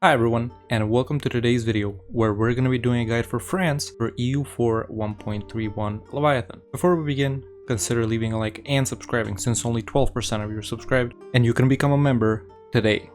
Hi everyone, and welcome to today's video, where we're going to be doing a guide for France for EU4 1.31 Leviathan. Before we begin, consider leaving a like and subscribing since only 12% of you are subscribed, and you can become a member today.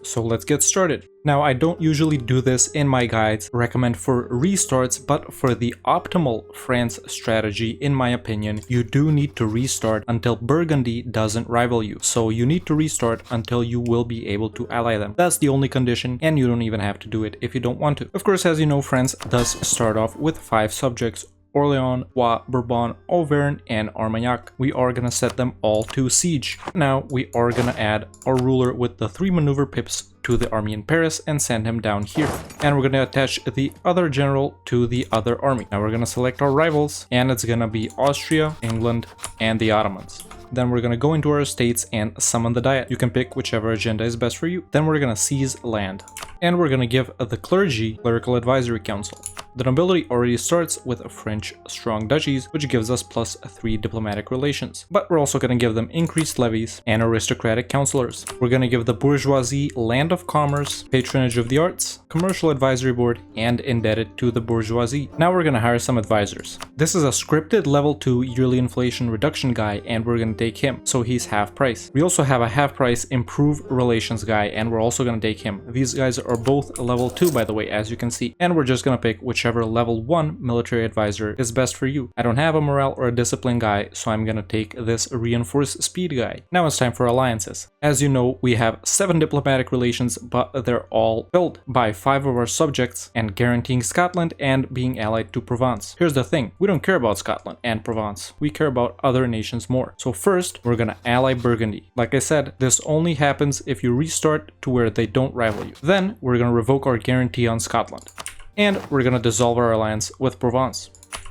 So let's get started. Now, I don't usually do this in my guides, recommend for restarts, but for the optimal France strategy, in my opinion, you do need to restart until Burgundy doesn't rival you. So you need to restart until you will be able to ally them. That's the only condition, and you don't even have to do it if you don't want to. Of course, as you know, France does start off with 5 subjects: Orléans, Poix, Bourbon, Auvergne, and Armagnac. We are gonna set them all to siege. Now we are gonna add our ruler with the 3 maneuver pips to the army in Paris and send him down here. And we're gonna attach the other general to the other army. Now we're gonna select our rivals, and it's gonna be Austria, England, and the Ottomans. Then we're gonna go into our estates and summon the Diet. You can pick whichever agenda is best for you. Then we're gonna seize land. And we're gonna give the clergy Clerical Advisory Council. The nobility already starts with a French strong duchies, which gives us +3 diplomatic relations. But we're also gonna give them increased levies and aristocratic councillors. We're gonna give the bourgeoisie land of commerce, patronage of the arts, commercial advisory board, and indebted to the bourgeoisie. Now we're gonna hire some advisors. This is a scripted level 2 yearly inflation reduction guy, and we're gonna take him, so he's half price. We also have a half price improve relations guy, and we're also gonna take him. These guys are both level 2, by the way, as you can see, and we're just gonna pick whichever level 1 military advisor is best for you. I don't have a morale or a discipline guy, so I'm gonna take this reinforced speed guy. Now it's time for alliances. As you know, we have 7 diplomatic relations, but they're all filled by 5 of our subjects and guaranteeing Scotland and being allied to Provence. Here's the thing, we don't care about Scotland and Provence, we care about other nations more. So first, we're gonna ally Burgundy. Like I said, this only happens if you restart to where they don't rival you. Then we're gonna revoke our guarantee on Scotland. And we're gonna dissolve our alliance with Provence.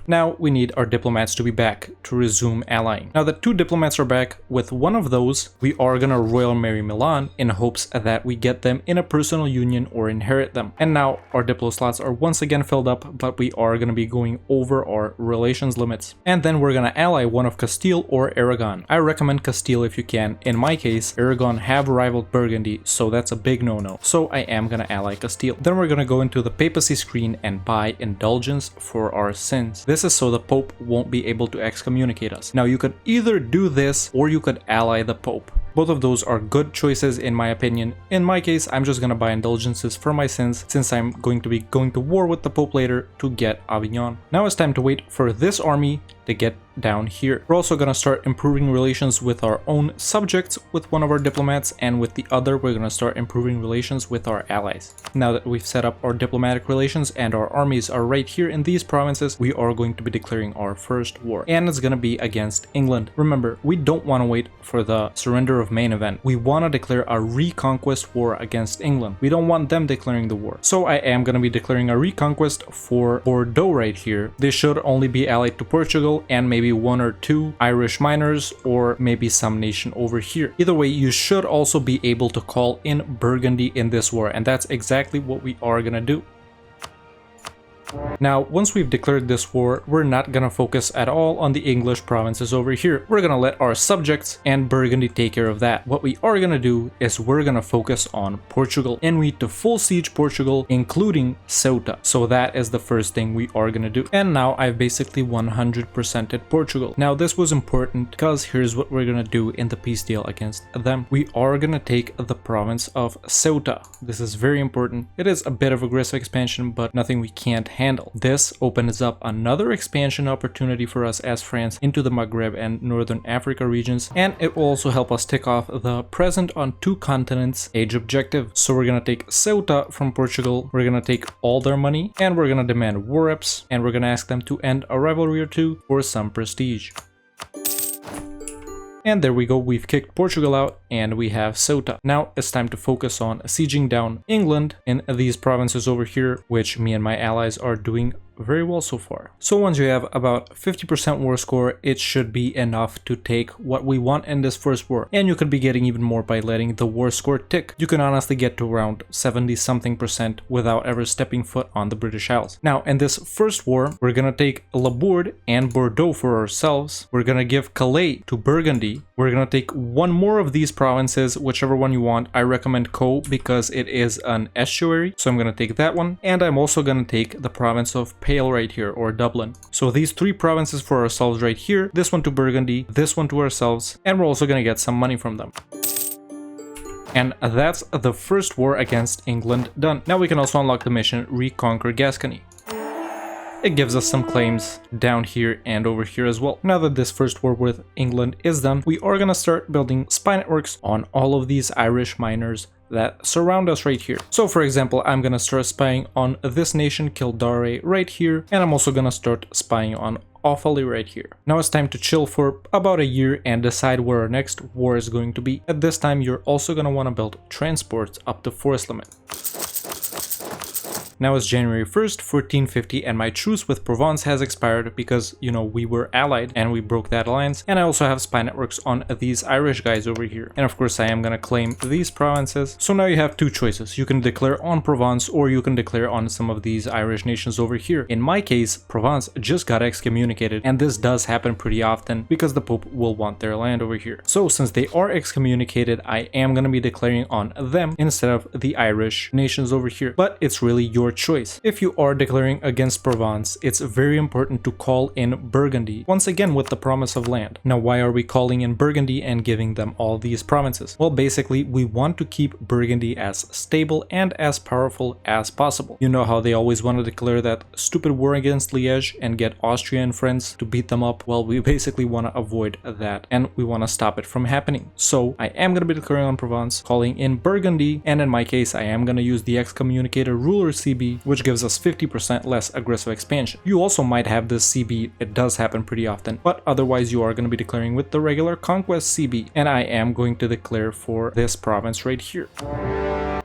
Now we need our diplomats to be back to resume allying. Now that 2 diplomats are back, with one of those, we are gonna royal marry Milan in hopes that we get them in a personal union or inherit them. And now our diplo slots are once again filled up, but we are gonna be going over our relations limits. And then we're gonna ally one of Castile or Aragon. I recommend Castile if you can. In my case, Aragon have rivaled Burgundy, so that's a big no-no. So I am gonna ally Castile. Then we're gonna go into the papacy screen and buy indulgence for our sins. This is so the Pope won't be able to excommunicate us. Now you could either do this or you could ally the Pope. Both of those are good choices in my opinion. In my case, I'm just gonna buy indulgences for my sins since I'm going to be going to war with the Pope later to get Avignon. Now it's time to wait for this army to get down here. We're also gonna start improving relations with our own subjects with one of our diplomats, and with the other we're gonna start improving relations with our allies. Now that we've set up our diplomatic relations and our armies are right here in these provinces, we are going to be declaring our first war, and it's gonna be against England. Remember, we don't want to wait for the surrender of main event. We want to declare a reconquest war against England. We don't want them declaring the war. So I am gonna be declaring a reconquest for Bordeaux right here. They should only be allied to Portugal and maybe 1 or 2 Irish minors, or maybe some nation over here. Either way, you should also be able to call in Burgundy in this war, and that's exactly what we are gonna do. Now, once we've declared this war, we're not gonna focus at all on the English provinces over here. We're gonna let our subjects and Burgundy take care of that. What we are gonna do is we're gonna focus on Portugal, and we need to full siege Portugal, including Ceuta. So that is the first thing we are gonna do. And now I've basically 100%ed Portugal. Now this was important because here's what we're gonna do in the peace deal against them. We are gonna take the province of Ceuta. This is very important. It is a bit of aggressive expansion, but nothing we can't handle. This opens up another expansion opportunity for us as France into the Maghreb and Northern Africa regions, and it will also help us tick off the present on 2 continents age objective. So we're gonna take Ceuta from Portugal, we're gonna take all their money, and we're gonna demand war reps, and we're gonna ask them to end a rivalry or 2 for some prestige. And there we go, we've kicked Portugal out and we have Ceuta. Now it's time to focus on sieging down England in these provinces over here, which me and my allies are doing very well so far. So once you have about 50% war score, it should be enough to take what we want in this first war. And you could be getting even more by letting the war score tick. You can honestly get to around 70 something percent without ever stepping foot on the British Isles. Now in this first war, we're gonna take Labourd and Bordeaux for ourselves. We're gonna give Calais to Burgundy. We're gonna take one more of these provinces, whichever one you want. I recommend Caux because it is an estuary, so I'm gonna take that one. And I'm also gonna take the province of Pale right here, or Dublin. So these three provinces for ourselves right here, this one to Burgundy, this one to ourselves, and we're also gonna get some money from them. And that's the first war against England done. Now we can also unlock the mission Reconquer Gascony. It gives us some claims down here and over here as well. Now that this first war with England is done, we are gonna start building spy networks on all of these Irish miners that surround us right here. So for example, I'm gonna start spying on this nation Kildare right here, and I'm also gonna start spying on Offaly right here. Now it's time to chill for about a year and decide where our next war is going to be. At this time, you're also gonna wanna build transports up to forest limit. Now it's January 1st, 1450, and my truce with Provence has expired because, you know, we were allied and we broke that alliance. And I also have spy networks on these Irish guys over here. And of course, I am gonna claim these provinces. So now you have two choices. You can declare on Provence or you can declare on some of these Irish nations over here. In my case, Provence just got excommunicated, and this does happen pretty often because the Pope will want their land over here. So since they are excommunicated, I am gonna be declaring on them instead of the Irish nations over here. But it's really your choice. If you are declaring against Provence, it's very important to call in Burgundy, once again with the promise of land. Now why are we calling in Burgundy and giving them all these provinces? Well, basically we want to keep Burgundy as stable and as powerful as possible. You know how they always want to declare that stupid war against Liège and get Austria and friends to beat them up? Well, we basically want to avoid that and we want to stop it from happening. So I am going to be declaring on Provence, calling in Burgundy, and in my case I am going to use the excommunicated ruler CB, which gives us 50% less aggressive expansion. You also might have this CB, it does happen pretty often, but otherwise you are going to be declaring with the regular conquest CB, and I am going to declare for this province right here.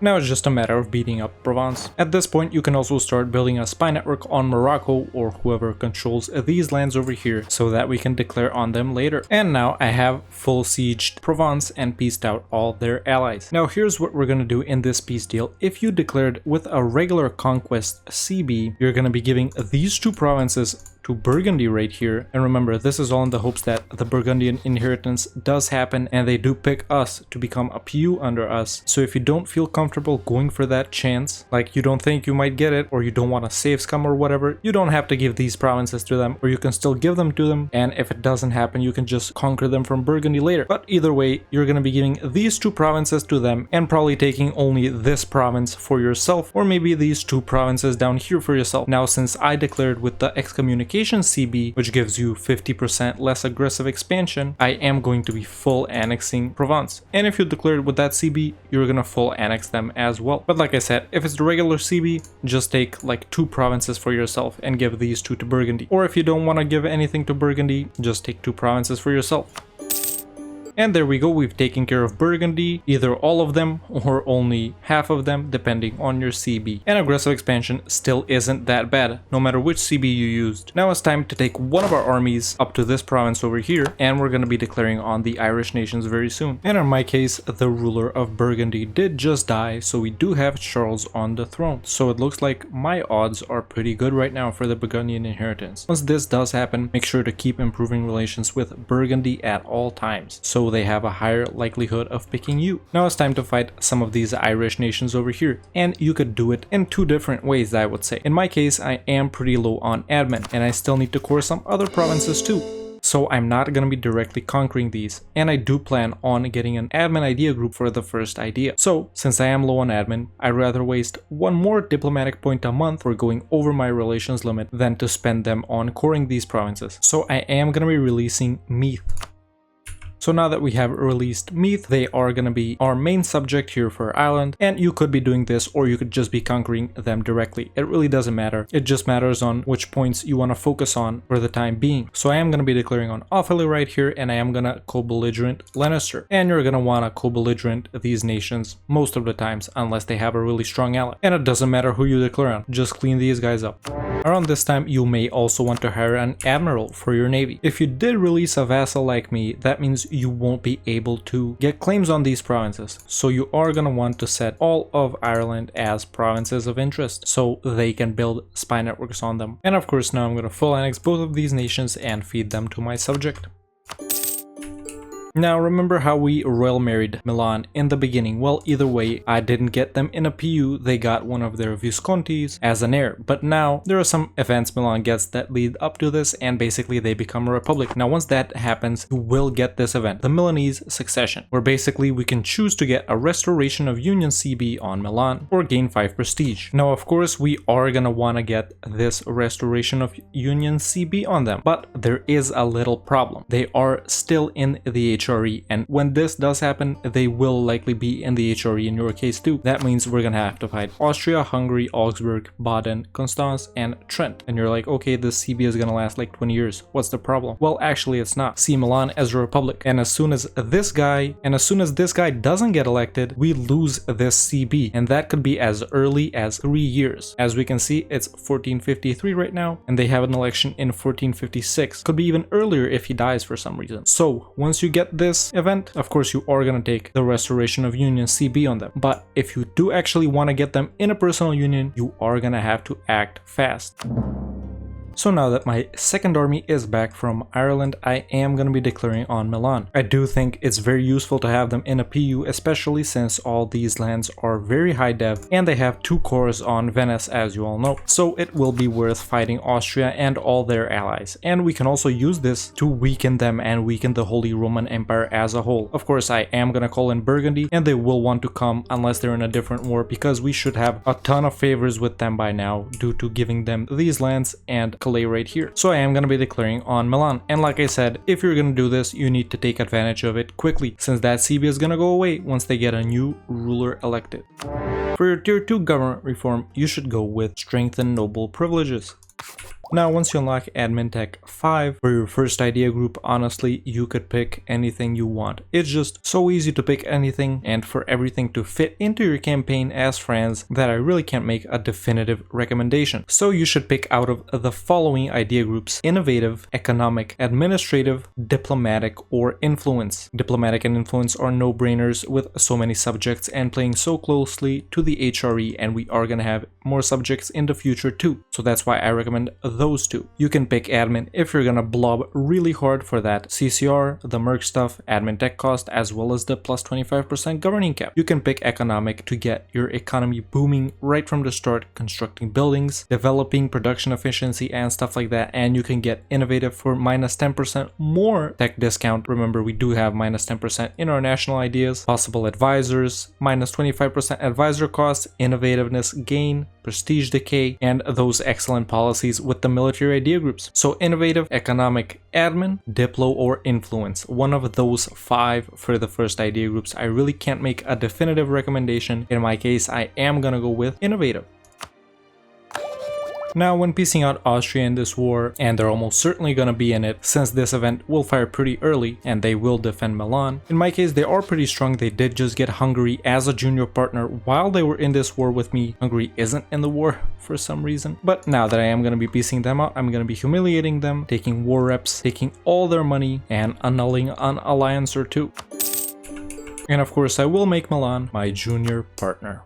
Now it's just a matter of beating up Provence. At this point, you can also start building a spy network on Morocco or whoever controls these lands over here so that we can declare on them later. And now I have full sieged Provence and pieced out all their allies. Now here's what we're gonna do in this peace deal. If you declared with a regular conquest CB, you're gonna be giving these two provinces to Burgundy right here. And remember, this is all in the hopes that the Burgundian inheritance does happen and they do pick us to become a PU under us. So if you don't feel comfortable going for that chance, like you don't think you might get it, or you don't want to save scum or whatever, you don't have to give these provinces to them, or you can still give them to them, and if it doesn't happen, you can just conquer them from Burgundy later. But either way, you're going to be giving these two provinces to them and probably taking only this province for yourself, or maybe these two provinces down here for yourself. Now, since I declared with the excommunication CB, which gives you 50% less aggressive expansion, I am going to be full annexing Provence. And if you declared with that CB, you're gonna full annex them as well. But like I said, if it's the regular CB, just take like two provinces for yourself and give these two to Burgundy. Or if you don't want to give anything to Burgundy, just take two provinces for yourself. And there we go, we've taken care of Burgundy, either all of them or only half of them, depending on your CB. And aggressive expansion still isn't that bad, no matter which CB you used. Now it's time to take one of our armies up to this province over here, and we're going to be declaring on the Irish nations very soon. And in my case, the ruler of Burgundy did just die, so we do have Charles on the throne. So it looks like my odds are pretty good right now for the Burgundian inheritance. Once this does happen, make sure to keep improving relations with Burgundy at all times, so they have a higher likelihood of picking you. Now it's time to fight some of these Irish nations over here, and you could do it in two different ways, I would say. In my case, I am pretty low on admin, and I still need to core some other provinces too. So I'm not going to be directly conquering these, and I do plan on getting an admin idea group for the first idea. So since I am low on admin, I'd rather waste one more diplomatic point a month for going over my relations limit than to spend them on coring these provinces. So I am going to be releasing Meath. So now that we have released Meath, they are going to be our main subject here for Ireland, and you could be doing this or you could just be conquering them directly. It really doesn't matter. It just matters on which points you want to focus on for the time being. So I am going to be declaring on Offaly right here, and I am going to co-belligerent Leinster. And you're going to want to co-belligerent these nations most of the times unless they have a really strong ally. And it doesn't matter who you declare on, just clean these guys up. Around this time, you may also want to hire an admiral for your navy. If you did release a vassal like me, that means you won't be able to get claims on these provinces. So you are going to want to set all of Ireland as provinces of interest so they can build spy networks on them. And of course, now I'm going to full annex both of these nations and feed them to my subject. Now remember how we royal married Milan in the beginning? Well, either way, I didn't get them in a PU, they got one of their Viscontis as an heir. But now there are some events Milan gets that lead up to this and basically they become a republic. Now once that happens, you will get this event, the Milanese Succession, where basically we can choose to get a restoration of Union CB on Milan or gain 5 prestige. Now of course we are gonna want to get this restoration of Union CB on them, but there is a little problem. They are still in the HRE, and when this does happen, they will likely be in the HRE in your case too. That means we're gonna have to fight Austria, Hungary, Augsburg, Baden, Constance, and Trent. And you're like, okay, this CB is gonna last like 20 years. What's the problem? Well, actually it's not. See Milan as a republic, and as soon as this guy doesn't get elected, we lose this CB, and that could be as early as 3 years. As we can see, it's 1453 right now, and they have an election in 1456. Could be even earlier if he dies for some reason. So once you get this event, of course you are gonna take the restoration of Union CB on them. But if you do actually want to get them in a personal union, you are gonna have to act fast. So now that my second army is back from Ireland, I am going to be declaring on Milan. I do think it's very useful to have them in a PU, especially since all these lands are very high dev and they have 2 cores on Venice, as you all know. So it will be worth fighting Austria and all their allies. And we can also use this to weaken them and weaken the Holy Roman Empire as a whole. Of course, I am going to call in Burgundy, and they will want to come unless they're in a different war, because we should have a ton of favors with them by now due to giving them these lands and right here. So I am going to be declaring on Milan, and like I said, if you're going to do this, you need to take advantage of it quickly, since that CB is going to go away once they get a new ruler elected. For your tier 2 government reform, you should go with strengthen noble privileges. Now, once you unlock Admin Tech 5 for your first idea group, honestly, you could pick anything you want. It's just so easy to pick anything and for everything to fit into your campaign as France that I really can't make a definitive recommendation. So you should pick out of the following idea groups: innovative, economic, administrative, diplomatic, or influence. Diplomatic and influence are no-brainers with so many subjects and playing so closely to the HRE, and we are gonna have more subjects in the future too. So that's why I recommend those two. You can pick admin if you're gonna blob really hard for that CCR, the merc stuff, admin tech cost, as well as the plus 25% governing cap. You can pick economic to get your economy booming right from the start, constructing buildings, developing production efficiency and stuff like that. And you can get innovative for minus 10% more tech discount. Remember, we do have minus 10% in our national ideas. Possible advisors, minus 25% advisor costs, innovativeness gain, prestige decay, and those excellent policies with the military idea groups. So innovative, economic, admin, diplo, or influence. One of those 5 for the first idea groups. I really can't make a definitive recommendation. In my case, I am gonna go with innovative. Now, when piecing out Austria in this war, and they're almost certainly gonna be in it since this event will fire pretty early and they will defend Milan. In my case, they are pretty strong. They did just get Hungary as a junior partner while they were in this war with me. Hungary isn't in the war for some reason. But now that I am gonna be piecing them out, I'm gonna be humiliating them, taking war reps, taking all their money, and annulling an alliance or two. And of course, I will make Milan my junior partner.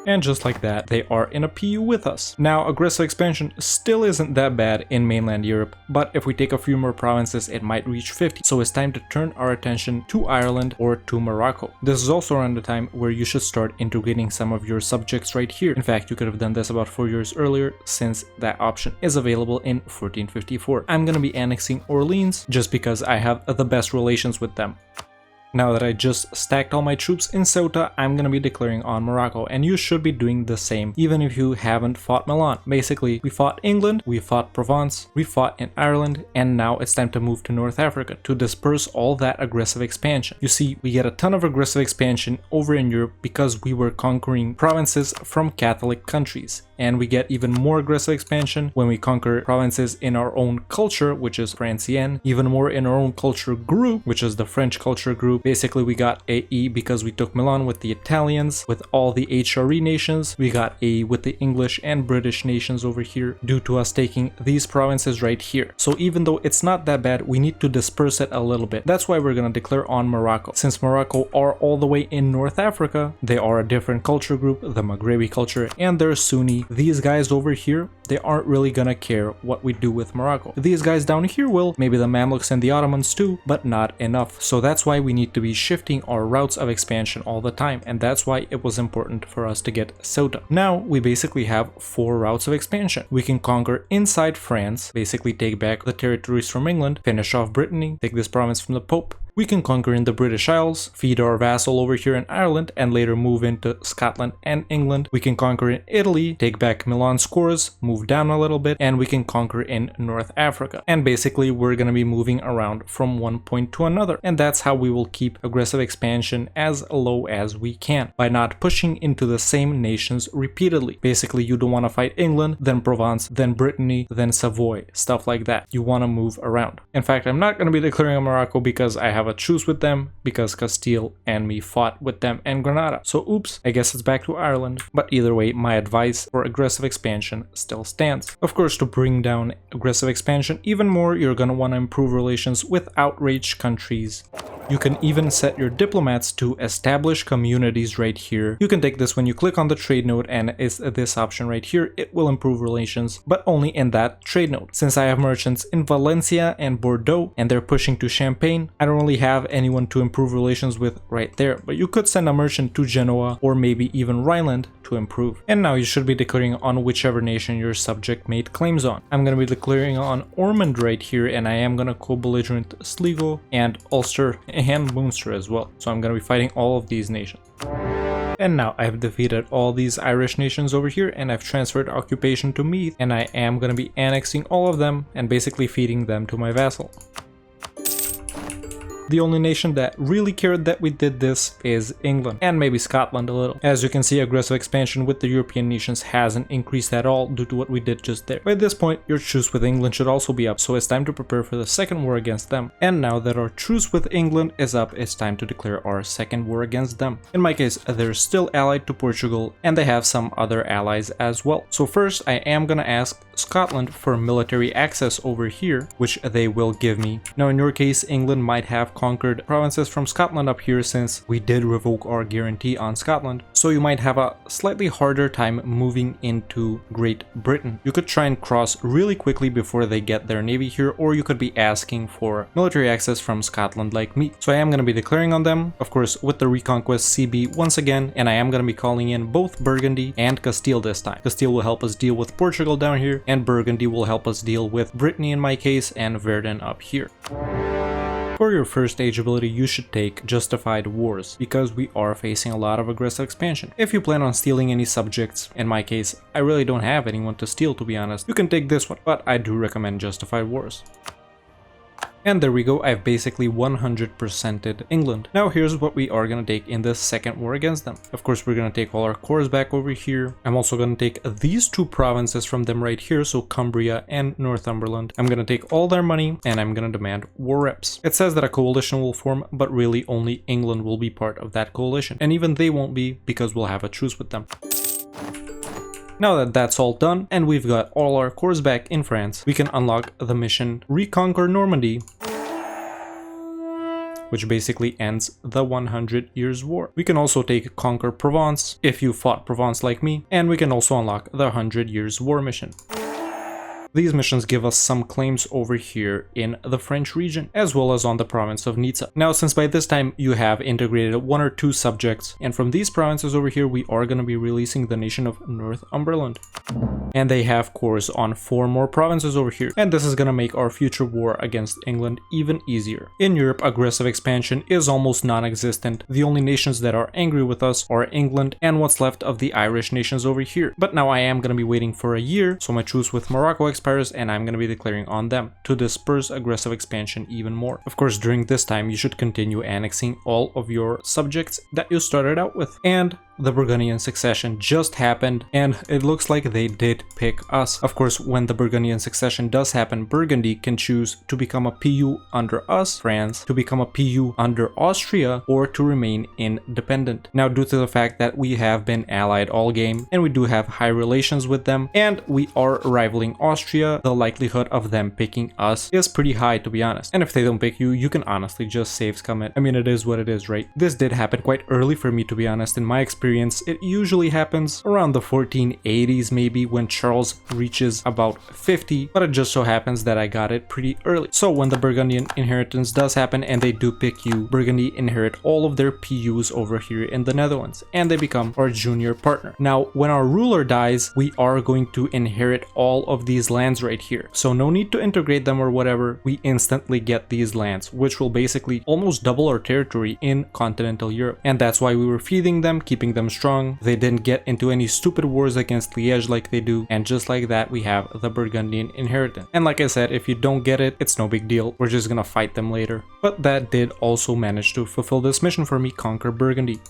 And just like that, they are in a PU with us. Now, aggressive expansion still isn't that bad in mainland Europe, but if we take a few more provinces, it might reach 50. So it's time to turn our attention to Ireland or to Morocco. This is also around the time where you should start integrating some of your subjects right here. In fact, you could have done this about 4 years earlier, since that option is available in 1454. I'm gonna be annexing Orleans just because I have the best relations with them. Now that I just stacked all my troops in Ceuta, I'm gonna be declaring on Morocco, and you should be doing the same even if you haven't fought Milan. Basically, we fought England, we fought Provence, we fought in Ireland, and now it's time to move to North Africa to disperse all that aggressive expansion. You see, we get a ton of aggressive expansion over in Europe because we were conquering provinces from Catholic countries. And we get even more aggressive expansion when we conquer provinces in our own culture, which is Francienne, even more in our own culture group, which is the French culture group, Basically, we got a E because we took Milan with the Italians, with all the HRE nations. We got A with the English and British nations over here due to us taking these provinces right here. So even though it's not that bad, we need to disperse it a little bit. That's why we're gonna declare on Morocco. Since Morocco are all the way in North Africa, they are a different culture group, the Maghrebi culture, and they're Sunni. These guys over here, they aren't really gonna care what we do with Morocco. These guys down here will, maybe the Mamluks and the Ottomans too, but not enough. So that's why we need to be shifting our routes of expansion all the time, and that's why it was important for us to get Ceuta. Now we basically have 4 routes of expansion. We can conquer inside France, basically take back the territories from England, finish off Brittany, take this province from the Pope. We can conquer in the British Isles, feed our vassal over here in Ireland, and later move into Scotland and England. We can conquer in Italy, take back Milan scores, move down a little bit, and we can conquer in North Africa. And basically, we're going to be moving around from one point to another. And that's how we will keep aggressive expansion as low as we can, by not pushing into the same nations repeatedly. Basically, you don't want to fight England, then Provence, then Brittany, then Savoy, stuff like that. You want to move around. In fact, I'm not going to be declaring Morocco because I have a truce with them, because Castile and me fought with them and Granada. So oops, I guess it's back to Ireland. But either way, my advice for aggressive expansion still stands. Of course, to bring down aggressive expansion even more, you're gonna want to improve relations with outraged countries. You can even set your diplomats to establish communities right here. You can take this when you click on the trade node, and it's this option right here. It will improve relations, but only in that trade node. Since I have merchants in Valencia and Bordeaux, and they're pushing to Champagne, I don't really have anyone to improve relations with right there. But you could send a merchant to Genoa or maybe even Rhineland to improve. And now you should be declaring on whichever nation your subject made claims on. I'm going to be declaring on Ormond right here, and I am going to co-belligerent Sligo and Ulster and Munster as well. So I'm going to be fighting all of these nations. And now I've defeated all these Irish nations over here, and I've transferred occupation to Meath, and I am going to be annexing all of them and basically feeding them to my vassal. The only nation that really cared that we did this is England, and maybe Scotland a little. As you can see, aggressive expansion with the European nations hasn't increased at all due to what we did just there. By this point, your truce with England should also be up, so it's time to prepare for the second war against them. And now that our truce with England is up, it's time to declare our second war against them. In my case, they're still allied to Portugal, and they have some other allies as well. So first, I am gonna ask Scotland for military access over here, which they will give me. Now in your case, England might have conquered provinces from Scotland up here, since we did revoke our guarantee on Scotland, so you might have a slightly harder time moving into Great Britain. You could try and cross really quickly before they get their navy here, or you could be asking for military access from Scotland like me. So I am going to be declaring on them, of course with the Reconquest CB once again, and I am going to be calling in both Burgundy and Castile this time. Castile will help us deal with Portugal down here, and Burgundy will help us deal with Brittany in my case, and Verdun up here. For your first age ability, you should take Justified Wars, because we are facing a lot of aggressive expansion. If you plan on stealing any subjects, in my case, I really don't have anyone to steal, to be honest, you can take this one, but I do recommend Justified Wars. And there we go, I've basically 100%ed England. Now here's what we are going to take in the second war against them. Of course, we're going to take all our cores back over here. I'm also going to take these two provinces from them right here, so Cumbria and Northumberland. I'm going to take all their money, and I'm going to demand war reps. It says that a coalition will form, but really only England will be part of that coalition. And even they won't be, because we'll have a truce with them. Now that that's all done, and we've got all our cores back in France, we can unlock the mission Reconquer Normandy, which basically ends the 100 Years' War. We can also take Conquer Provence, if you fought Provence like me, and we can also unlock the 100 Years' War mission. These missions give us some claims over here in the French region, as well as on the province of Nizza. Now, since by this time you have integrated 1 or 2 subjects, and from these provinces over here, we are going to be releasing the nation of Northumberland. And they have cores on 4 more provinces over here, and this is going to make our future war against England even easier. In Europe, aggressive expansion is almost non-existent. The only nations that are angry with us are England and what's left of the Irish nations over here. But now I am going to be waiting for a year, so my truce with Morocco expires, and I'm going to be declaring on them to disperse aggressive expansion even more. Of course, during this time, you should continue annexing all of your subjects that you started out with. And the Burgundian Succession just happened, and it looks like they did pick us. Of course, when the Burgundian Succession does happen, Burgundy can choose to become a PU under us, France, to become a PU under Austria, or to remain independent. Now, due to the fact that we have been allied all game, and we do have high relations with them, and we are rivaling Austria, the likelihood of them picking us is pretty high, to be honest. And if they don't pick you, you can honestly just save scum it. I mean, it is what it is, right? This did happen quite early for me, to be honest. In my experience, it usually happens around the 1480s maybe, when Charles reaches about 50, but it just so happens that I got it pretty early. So when the Burgundian inheritance does happen and they do pick you, Burgundy inherit all of their PUs over here in the Netherlands, and they become our junior partner. Now, when our ruler dies, we are going to inherit all of these lands right here. So no need to integrate them or whatever, we instantly get these lands, which will basically almost double our territory in continental Europe. And that's why we were feeding them, keeping them strong. They didn't get into any stupid wars against Liège like they do, and just like that, we have the Burgundian inheritance. And like I said, if you don't get it, it's no big deal, we're just gonna fight them later. But that did also manage to fulfill this mission for me, conquer Burgundy,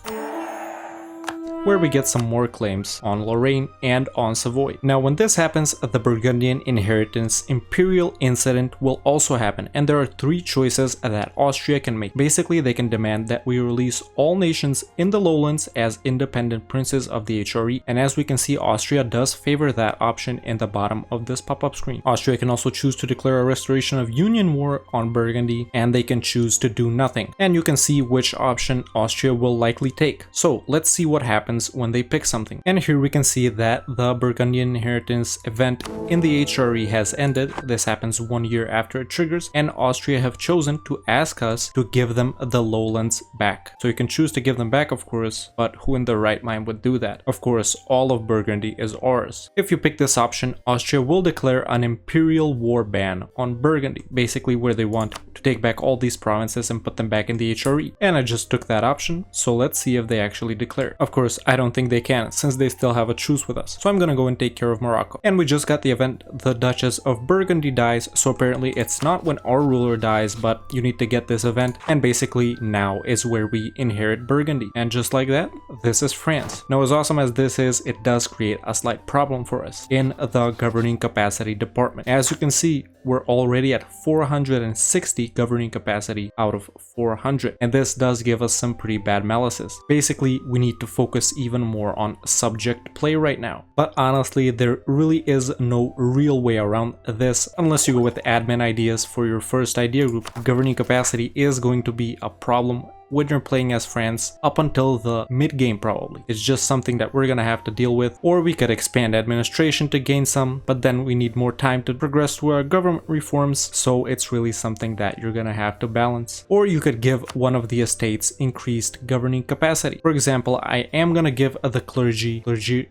where we get some more claims on Lorraine and on Savoy. Now, when this happens, the Burgundian inheritance Imperial incident will also happen, and there are three choices that Austria can make. Basically, they can demand that we release all nations in the lowlands as independent princes of the HRE, and as we can see, Austria does favor that option in the bottom of this pop-up screen. Austria can also choose to declare a restoration of union war on Burgundy, and they can choose to do nothing. And you can see which option Austria will likely take. So let's see what happens when they pick something. And here we can see that the Burgundian inheritance event in the HRE has ended. This happens 1 year after it triggers, and Austria have chosen to ask us to give them the lowlands back. So you can choose to give them back, of course, but who in their right mind would do that? Of course, all of Burgundy is ours. If you pick this option, Austria will declare an imperial war ban on Burgundy, basically where they want to take back all these provinces and put them back in the HRE. And I just took that option, so let's see if they actually declare. Of course, I don't think they can, since they still have a truce with us. So I'm gonna go and take care of Morocco. And we just got the event, the Duchess of Burgundy dies, so apparently it's not when our ruler dies, but you need to get this event, and basically now is where we inherit Burgundy. And just like that, this is France. Now, as awesome as this is, it does create a slight problem for us in the governing capacity department. As you can see, we're already at 460 governing capacity out of 400, and this does give us some pretty bad malices. Basically, we need to focus even more on subject play right now. But honestly, there really is no real way around this unless you go with admin ideas for your first idea group. Governing capacity is going to be a problem when you're playing as France up until the mid game probably. It's just something that we're gonna have to deal with, or we could expand administration to gain some, but then we need more time to progress through our government reforms, so it's really something that you're gonna have to balance. Or you could give one of the estates increased governing capacity. For example, I am gonna give the clergy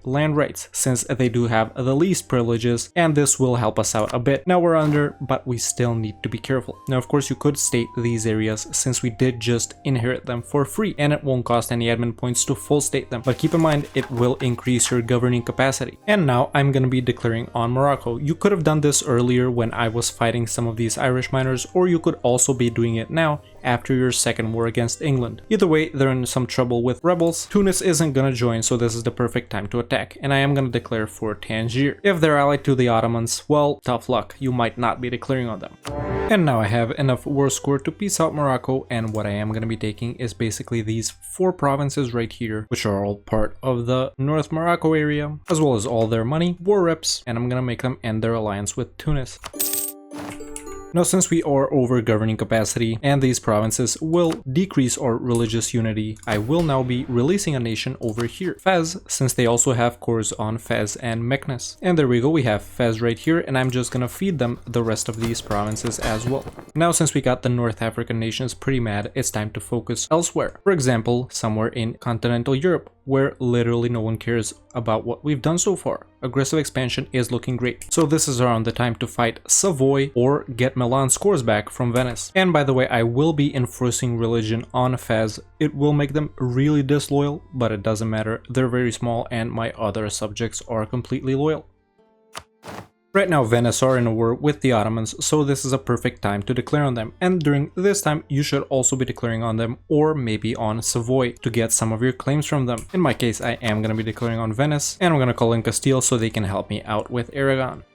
land rights, since they do have the least privileges, and this will help us out a bit. Now we're under, but we still need to be careful. Now, of course, you could state these areas, since we did just inherit them for free, and it won't cost any admin points to full state them, but keep in mind it will increase your governing capacity. And now I'm gonna be declaring on Morocco. You could have done this earlier when I was fighting some of these Irish miners, or you could also be doing it now after your second war against England. Either way, they're in some trouble with rebels. Tunis isn't gonna join, so this is the perfect time to attack, and I am gonna declare for Tangier. If they're allied to the Ottomans, well, tough luck, you might not be declaring on them. And now I have enough war score to peace out Morocco, and what I am gonna be taking is basically these 4 provinces right here, which are all part of the North Morocco area, as well as all their money, war reps, and I'm gonna make them end their alliance with Tunis. Now, since we are over governing capacity and these provinces will decrease our religious unity, I will now be releasing a nation over here, Fez, since they also have cores on Fez and Meknes. And there we go, we have Fez right here, and I'm just gonna feed them the rest of these provinces as well. Now, since we got the North African nations pretty mad, it's time to focus elsewhere. For example, somewhere in continental Europe, where literally no one cares about what we've done so far. Aggressive expansion is looking great. So this is around the time to fight Savoy or get Milan scores back from Venice. And by the way, I will be enforcing religion on Fez. It will make them really disloyal, but it doesn't matter. They're very small and my other subjects are completely loyal. Right now Venice are in a war with the Ottomans, so this is a perfect time to declare on them, and during this time you should also be declaring on them or maybe on Savoy to get some of your claims from them. In my case I am going to be declaring on Venice, and I'm going to call in Castile so they can help me out with Aragon.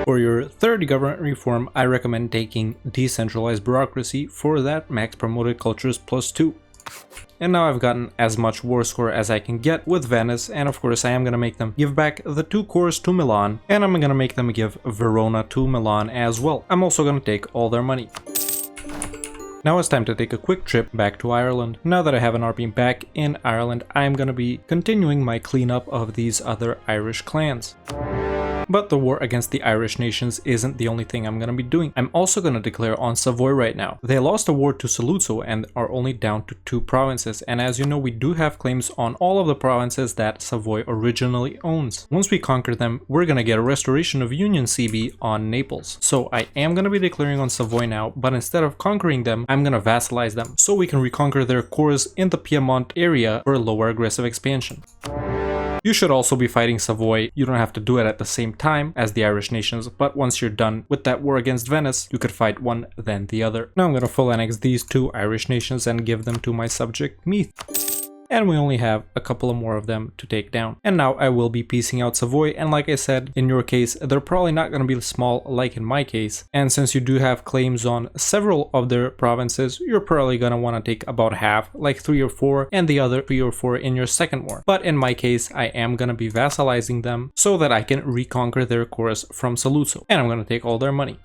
For your third government reform, I recommend taking decentralized bureaucracy. For that, max promoted cultures +2. And now I've gotten as much war score as I can get with Venice, and of course I am gonna make them give back the 2 cores to Milan, and I'm gonna make them give Verona to Milan as well. I'm also gonna take all their money. Now it's time to take a quick trip back to Ireland. Now that I have an army back in Ireland, I'm gonna be continuing my cleanup of these other Irish clans. But the war against the Irish nations isn't the only thing I'm gonna be doing. I'm also gonna declare on Savoy right now. They lost a war to Saluzzo and are only down to 2 provinces, and as you know we do have claims on all of the provinces that Savoy originally owns. Once we conquer them, we're gonna get a restoration of Union CB on Naples. So I am gonna be declaring on Savoy now, but instead of conquering them, I'm gonna vassalize them, so we can reconquer their cores in the Piedmont area for lower aggressive expansion. You should also be fighting Savoy. You don't have to do it at the same time as the Irish nations, but once you're done with that war against Venice, you could fight one, then the other. Now I'm gonna full annex these 2 Irish nations and give them to my subject Meath. And we only have a couple more of them to take down. And now I will be piecing out Savoy, and like I said, in your case, they're probably not going to be small like in my case. And since you do have claims on several of their provinces, you're probably going to want to take about half, like 3 or 4, and the other 3 or 4 in your second war. But in my case, I am going to be vassalizing them so that I can reconquer their cores from Saluzzo. And I'm going to take all their money.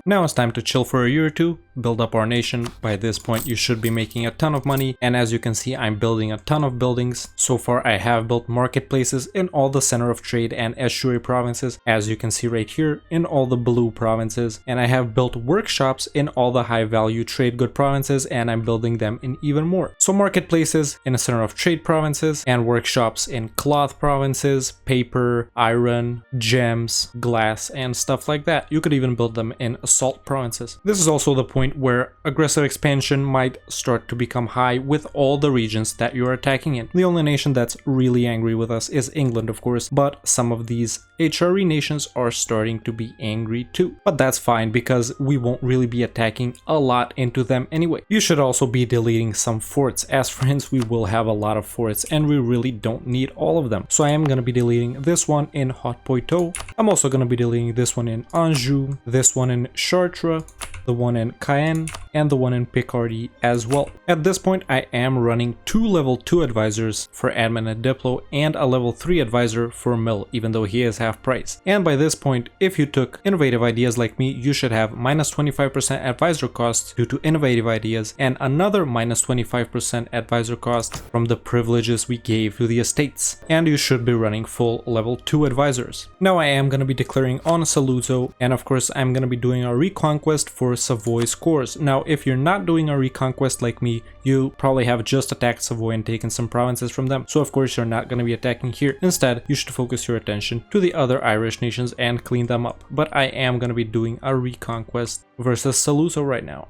Now it's time to chill for a year or 2, build up our nation. By this point you should be making a ton of money, and as you can see I'm building a ton of buildings. So far I have built marketplaces in all the center of trade and estuary provinces, as you can see right here in all the blue provinces, and I have built workshops in all the high value trade good provinces, and I'm building them in even more. So marketplaces in the center of trade provinces, and workshops in cloth provinces, paper, iron, gems, glass, and stuff like that. You could even build them in salt provinces. This is also the point where aggressive expansion might start to become high with all the regions that you're attacking in. The only nation that's really angry with us is England, of course, but some of these HRE nations are starting to be angry too. But that's fine because we won't really be attacking a lot into them anyway. You should also be deleting some forts, as friends we will have a lot of forts and we really don't need all of them. So I am going to be deleting this one in Haute-Poitou. I'm also going to be deleting this one in Anjou, this one in Chartres, the one in Caen, and the one in Picardy as well. At this point I am running 2 level 2 advisors for admin and Diplo and a level 3 advisor for Mill, even though he is half price. And by this point, if you took innovative ideas like me, you should have minus 25% advisor costs due to innovative ideas and another minus 25% advisor cost from the privileges we gave to the estates. And you should be running full level 2 advisors. Now I am going to be declaring on Saluzzo, and of course I'm going to be doing a reconquest for Savoy cores. Now if you're not doing a reconquest like me, you probably have just attacked Savoy and taken some provinces from them, so of course you're not going to be attacking here. Instead, you should focus your attention to the other Irish nations and clean them up. But I am going to be doing a reconquest versus Saluzzo right now.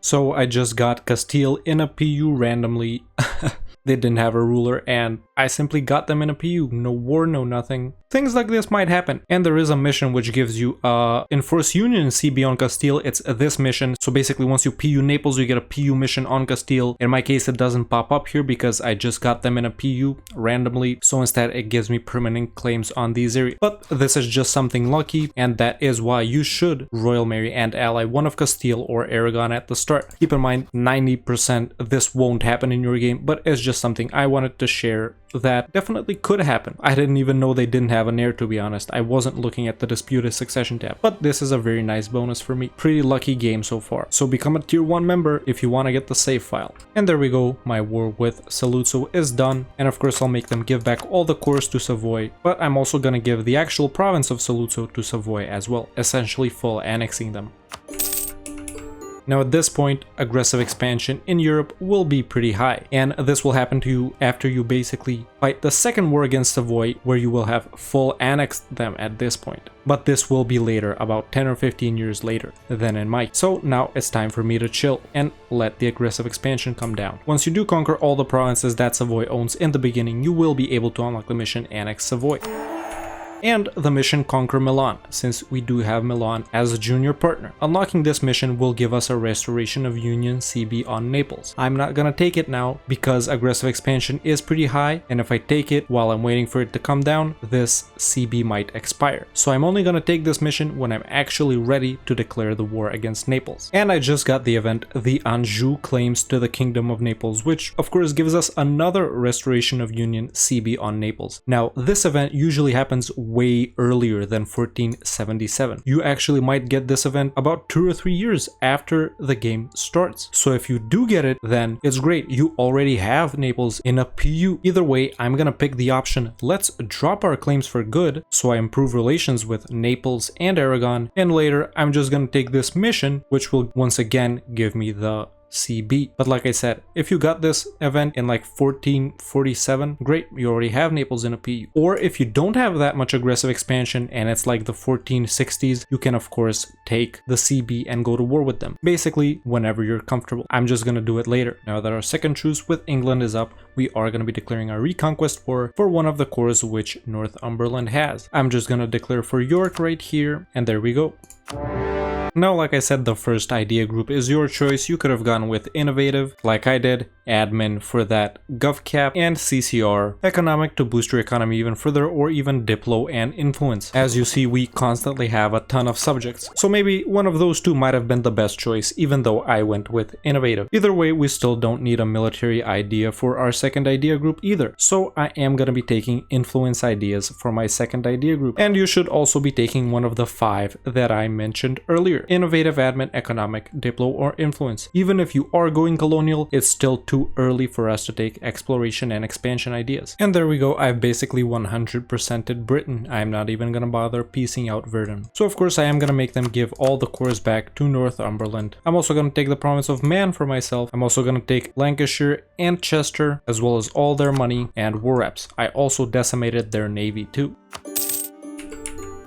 So I just got Castile in a PU randomly. They didn't have a ruler and I simply got them in a PU. No war, no nothing. Things like this might happen. And there is a mission which gives you enforce union CB on Castile. It's this mission. So basically once you PU Naples, you get a PU mission on Castile. In my case, it doesn't pop up here because I just got them in a PU randomly. So instead it gives me permanent claims on these areas. But this is just something lucky, and that is why you should Royal Marry and ally one of Castile or Aragon at the start. Keep in mind 90% this won't happen in your game, but it's just something I wanted to share that definitely could happen. I didn't even know they didn't have an heir, to be honest. I wasn't looking at the Disputed Succession tab, but this is a very nice bonus for me. Pretty lucky game so far. So become a tier 1 member if you want to get the save file. And there we go, my war with Saluzzo is done, and of course I'll make them give back all the cores to Savoy, but I'm also gonna give the actual province of Saluzzo to Savoy as well, essentially full annexing them. Now at this point, aggressive expansion in Europe will be pretty high, and this will happen to you after you basically fight the second war against Savoy, where you will have full annexed them at this point. But this will be later, about 10 or 15 years later than in my. So now it's time for me to chill and let the aggressive expansion come down. Once you do conquer all the provinces that Savoy owns in the beginning, you will be able to unlock the mission Annex Savoy. And the mission Conquer Milan, since we do have Milan as a junior partner. Unlocking this mission will give us a restoration of Union CB on Naples. I'm not gonna take it now because aggressive expansion is pretty high, and if I take it while I'm waiting for it to come down, this CB might expire. So I'm only gonna take this mission when I'm actually ready to declare the war against Naples. And I just got the event, the Anjou claims to the Kingdom of Naples, which of course gives us another restoration of Union CB on Naples. Now, this event usually happens way earlier than 1477. You actually might get this event about 2 or 3 years after the game starts. So if you do get it, then it's great. You already have Naples in a PU. Either way, I'm gonna pick the option, let's drop our claims for good, so I improve relations with Naples and Aragon, and later I'm just gonna take this mission, which will once again give me the CB. But like I said, if you got this event in like 1447, great, you already have Naples in a PU. Or if you don't have that much aggressive expansion and it's like the 1460s, you can of course take the CB and go to war with them. Basically, whenever you're comfortable. I'm just gonna do it later. Now that our second truce with England is up, we are gonna be declaring our reconquest war for one of the cores which Northumberland has. I'm just gonna declare for York right here, and there we go. Now, like I said, the first idea group is your choice. You could have gone with innovative, like I did, admin for that GovCap, and CCR, economic to boost your economy even further, or even diplo and influence. As you see, we constantly have a ton of subjects, so maybe one of those two might have been the best choice, even though I went with innovative. Either way, we still don't need a military idea for our second idea group either, so I am gonna be taking influence ideas for my second idea group. And you should also be taking one of the 5 that I mentioned earlier: innovative, admin, economic, diplo, or influence. Even if you are going colonial, it's still too early for us to take exploration and expansion ideas. And there we go, I've basically 100%ed Britain. I'm not even gonna bother piecing out Verdun. So of course I am gonna make them give all the cores back to Northumberland. I'm also gonna take the province of Man for myself. I'm also gonna take Lancashire and Chester, as well as all their money and war reps. I also decimated their navy too.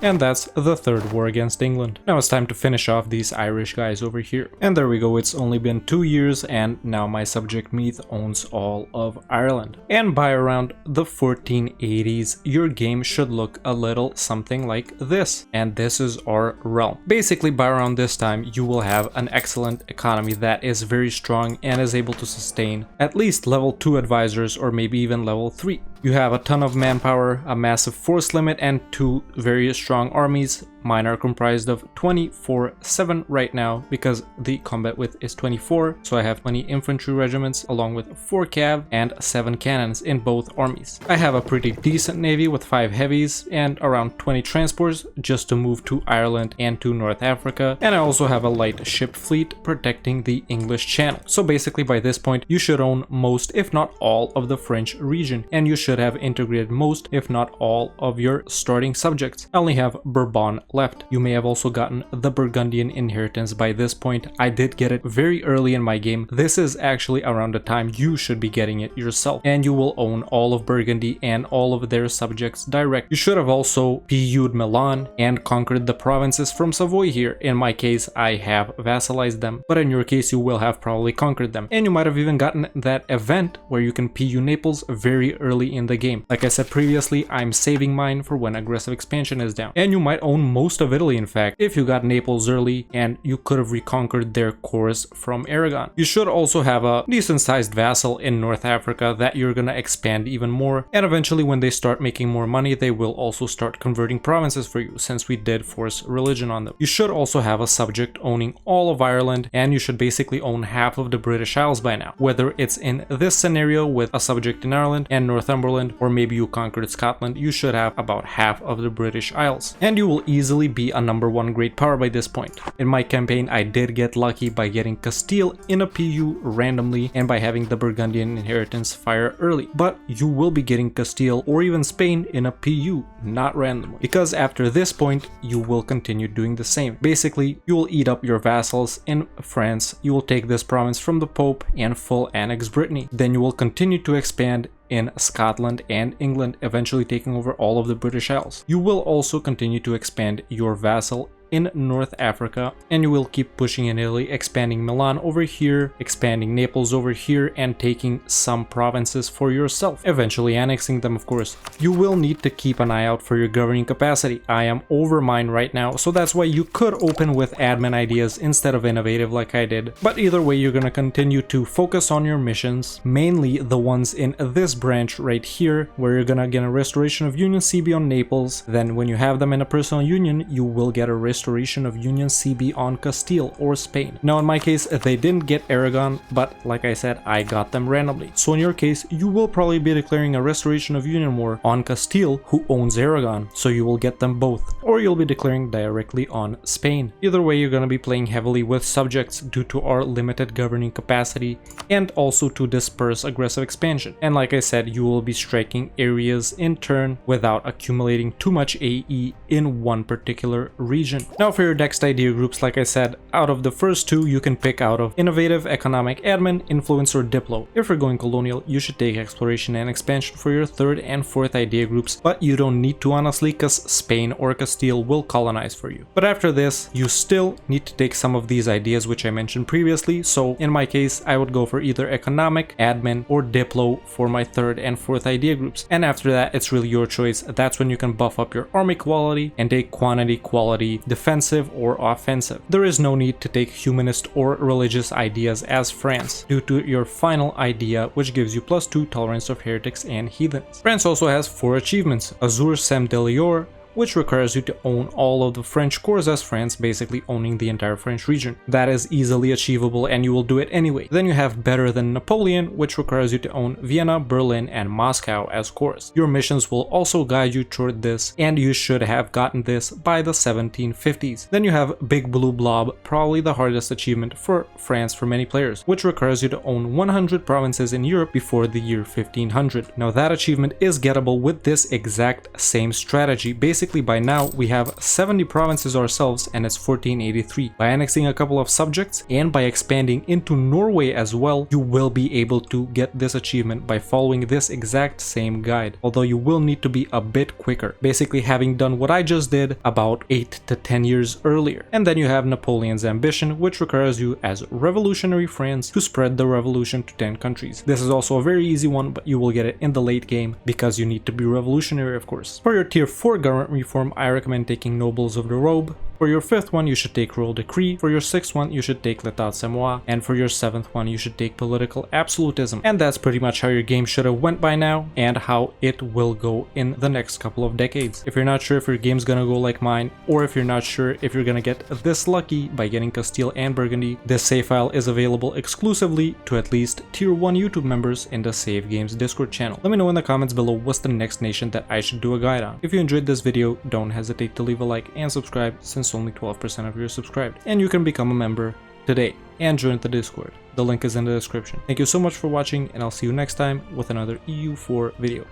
And that's the third war against England. Now it's time to finish off these Irish guys over here. And there we go, it's only been 2 years and now my subject Meath owns all of Ireland. And by around the 1480s, your game should look a little something like this. And this is our realm. Basically, by around this time, you will have an excellent economy that is very strong and is able to sustain at least level 2 advisors, or maybe even level 3. You have a ton of manpower, a massive force limit, and 2 very strong armies. Mine are comprised of 24/7 right now because the combat width is 24, so I have 20 infantry regiments along with 4 cav and 7 cannons in both armies. I have a pretty decent navy with 5 heavies and around 20 transports just to move to Ireland and to North Africa, and I also have a light ship fleet protecting the English Channel. So basically by this point you should own most, if not all, of the French region, and you should have integrated most, if not all, of your starting subjects. I only have Bourbon left. You may have also gotten the Burgundian inheritance by this point. I did get it very early in my game. This is actually around the time you should be getting it yourself, and you will own all of Burgundy and all of their subjects direct. You should have also PU'd Milan and conquered the provinces from Savoy here. In my case, I have vassalized them, but in your case you will have probably conquered them, and you might have even gotten that event where you can PU Naples very early in the game. Like I said previously, I'm saving mine for when aggressive expansion is down, and you might own most of Italy in fact if you got Naples early and you could have reconquered their cores from Aragon. You should also have a decent sized vassal in North Africa that you're gonna expand even more, and eventually when they start making more money they will also start converting provinces for you, since we did force religion on them. You should also have a subject owning all of Ireland, and you should basically own half of the British Isles by now, whether it's in this scenario with a subject in Ireland and Northumberland, or maybe you conquered Scotland. You should have about half of the British Isles, and you will easily be a #1 great power by this point. In my campaign I did get lucky by getting Castile in a PU randomly and by having the Burgundian inheritance fire early, but you will be getting Castile or even Spain in a PU, not randomly, because after this point you will continue doing the same. Basically, you will eat up your vassals in France, you will take this province from the Pope and full annex Brittany, then you will continue to expand in Scotland and England, eventually taking over all of the British Isles. You will also continue to expand your vassal in North Africa, and you will keep pushing in Italy, expanding Milan over here, expanding Naples over here, and taking some provinces for yourself, eventually annexing them, of course. You will need to keep an eye out for your governing capacity. I am over mine right now, so that's why you could open with admin ideas instead of innovative like I did. But either way, you're gonna continue to focus on your missions, mainly the ones in this branch right here, where you're gonna get a restoration of Union CB on Naples. Then when you have them in a personal union, you will get a restoration of Union CB on Castile or Spain. Now in my case, they didn't get Aragon, but like I said, I got them randomly. So in your case, you will probably be declaring a restoration of Union War on Castile, who owns Aragon, so you will get them both. Or you'll be declaring directly on Spain. Either way, you're gonna be playing heavily with subjects due to our limited governing capacity, and also to disperse aggressive expansion. And like I said, you will be striking areas in turn without accumulating too much AE in one particular region. Now for your next idea groups, like I said, out of the first two you can pick out of innovative, economic, admin, influence, or diplo. If you're going colonial, you should take exploration and expansion for your third and fourth idea groups, but you don't need to honestly, cause Spain or Castile will colonize for you. But after this, you still need to take some of these ideas which I mentioned previously, so in my case I would go for either economic, admin, or diplo for my third and fourth idea groups. And after that, it's really your choice. That's when you can buff up your army quality and take quantity, quality, defensive or offensive. There is no need to take humanist or religious ideas as France, due to your final idea, which gives you +2 tolerance of heretics and heathens. France also has 4 achievements: Azur Sem de Lior, which requires you to own all of the French cores as France, basically owning the entire French region. That is easily achievable and you will do it anyway. Then you have Better Than Napoleon, which requires you to own Vienna, Berlin, and Moscow as cores. Your missions will also guide you toward this, and you should have gotten this by the 1750s. Then you have Big Blue Blob, probably the hardest achievement for France for many players, which requires you to own 100 provinces in Europe before the year 1500. Now that achievement is gettable with this exact same strategy. Basically by now we have 70 provinces ourselves, and it's 1483. By annexing a couple of subjects and by expanding into Norway as well, you will be able to get this achievement by following this exact same guide, although you will need to be a bit quicker, basically having done what I just did about 8 to 10 years earlier. And then you have Napoleon's Ambition, which requires you as revolutionary France to spread the revolution to 10 countries. This is also a very easy one, but you will get it in the late game because you need to be revolutionary, of course. For your tier 4 government reform, I recommend taking Nobles of the Robe. For your 5th one, you should take Royal Decree. For your 6th one, you should take L'État c'est moi. And for your 7th one, you should take Political Absolutism. And that's pretty much how your game should have went by now, and how it will go in the next couple of decades. If you're not sure if your game's gonna go like mine, or if you're not sure if you're gonna get this lucky by getting Castile and Burgundy, this save file is available exclusively to at least tier 1 YouTube members in the Save Games Discord channel. Let me know in the comments below what's the next nation that I should do a guide on. If you enjoyed this video, don't hesitate to leave a like and subscribe, since only 12% of you are subscribed. And you can become a member today and join the Discord. The link is in the description. Thank you so much for watching, and I'll see you next time with another EU4 video.